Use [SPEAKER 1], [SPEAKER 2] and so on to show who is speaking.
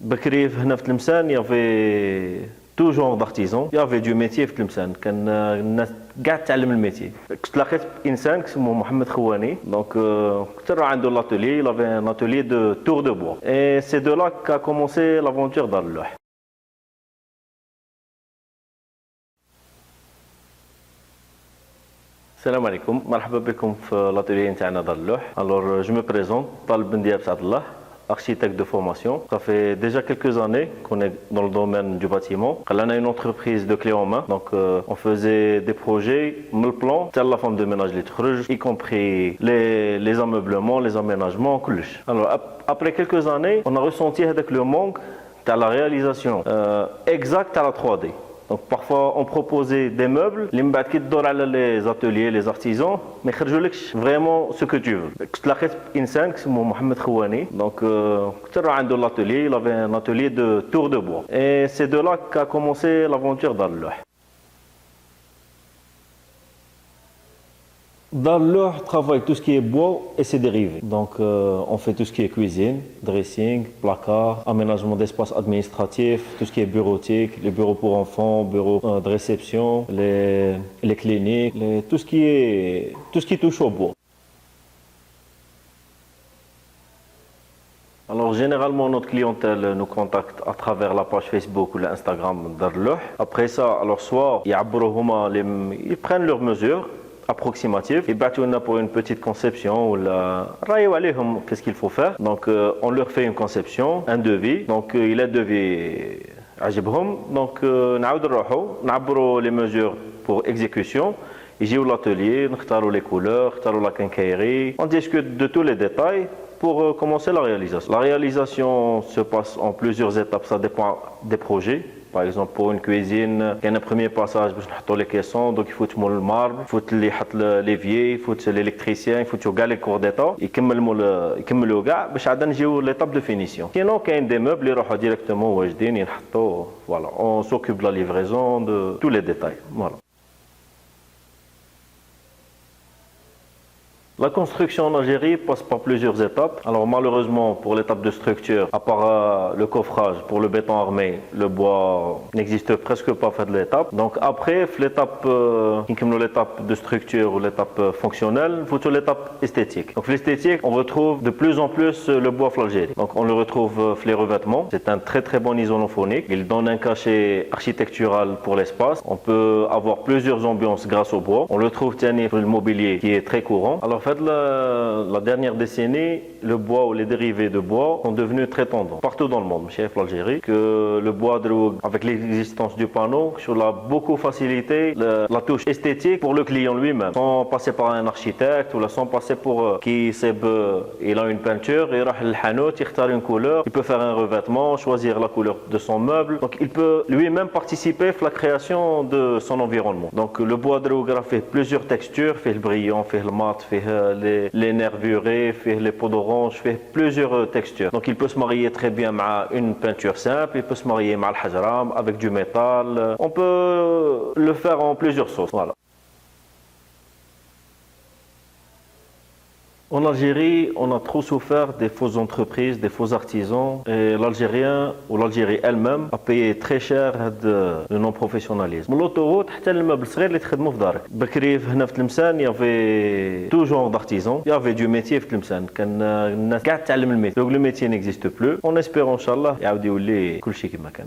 [SPEAKER 1] بكري هنا في تلمسان يافي تو جونغ دارتيزون يافي دو ميتي في تلمسان كان الناس كاع تعلم الميتي كنت لاقيت انسان اسمه محمد خواني دونك كنت نروح عنده لاتولي لافي ان اتولي دو تور دو بوا اي سي دو لا كا كومونسي لافونتور دار اللوح. السلام عليكم مرحبا بكم في l'atelier نتاعنا دار اللوح. Alors je me présente طالب بن دياب سعد الله, architecte de formation. Ça fait déjà quelques années qu'on est dans le domaine du bâtiment. On a une entreprise de clé en main, donc on faisait des projets, le plan, la forme de ménage les trucs, y compris les ameublements, les aménagements, كلش. Alors après quelques années, on a ressenti avec le manque de la réalisation exacte à la 3D. Donc parfois on proposait des meubles, les ateliers, les artisans, mais vraiment ce que tu veux. كنت لاقيت انسان اسمه محمد خواني, donc كنت نروح عنده l'atelier, il avait un atelier de tour de bois. Et c'est de là qu'a commencé l'aventure دار اللوح. Dans l'or, on travaille tout ce qui est bois et ses dérivés. Donc, on fait tout ce qui est cuisine, dressing, placard, aménagement d'espace administratif, tout ce qui est bureautique, les bureaux pour enfants, bureaux de réception, les cliniques, tout ce qui touche au bois. Alors, généralement, notre clientèle nous contacte à travers la page Facebook ou l'Instagram Dar Louh. Après ça, alors soit ils prennent leurs mesures approximatif, ils battent pour une petite conception ou qu'est-ce qu'il faut faire. Donc on leur fait une conception, un devis. Donc il est devis عجبهم. Donc نعاود نروحوا نعبروا les mesures pour exécution. يجيو l'atelier, نختاروا les couleurs, نختاروا la quincaillerie. On discute de tous les détails pour commencer la réalisation. La réalisation se passe en plusieurs étapes, ça dépend des projets. Par exemple, pour une cuisine, il y a un premier passage pour mettre les caissons, donc il faut le marbre, il faut l'évier, il faut l'électricien, il faut les corps d'état, et يكملوا كاع باش عاد نجيو l'étape de finition. Sinon, كاين des meubles اللي يروحوا directement واجدين ينحطوا, voilà, on s'occupe de la livraison, de tous les détails, voilà. La construction en Algérie passe par plusieurs étapes. Alors malheureusement pour l'étape de structure, à part le coffrage pour le béton armé, le bois n'existe presque pas fait de l'étape. Donc après l'étape de structure ou l'étape fonctionnelle, il faut l'étape esthétique. Donc l'esthétique, on retrouve de plus en plus le bois flagellé. Donc on le retrouve les revêtements. C'est un très très bon isolant phonique. Il donne un cachet architectural pour l'espace. On peut avoir plusieurs ambiances grâce au bois. On le trouve pour le mobilier qui est très courant. Alors la dernière décennie, le bois ou les dérivés de bois sont devenus très tendance partout dans le monde, chef l'Algérie, que le bois avec l'existence du panneau, cela a beaucoup facilité la touche esthétique pour le client lui-même, sans passer par un architecte ou sans passer pour il a une peinture, il a le hanout, il retire une couleur, il peut faire un revêtement, choisir la couleur de son meuble, donc il peut lui-même participer à la création de son environnement. Donc le bois fait plusieurs textures, fait le brillant, fait le mat, fait les nervurés, fait les peaux d'orange, fait plusieurs textures. Donc il peut se marier très bien avec une peinture simple, il peut se marier avec le hajram, avec du métal. On peut le faire en plusieurs sauces. Voilà. En Algérie, on a trop souffert des fausses entreprises, des faux artisans, et l'Algérien ou l'Algérie elle-même a payé très cher le non-professionnalisme. L'autoroute, حتى المبل صغير اللي تخدموا في دارك. بكري هنا في تلمسان يافي تو جونغ d'artisans, يافي دو ميتي في تلمسان, كان الناس كاع تعلم الميتي. Donc le métier n'existe plus. On espère ان شاء الله يعاود يولي كل شيء كما كان.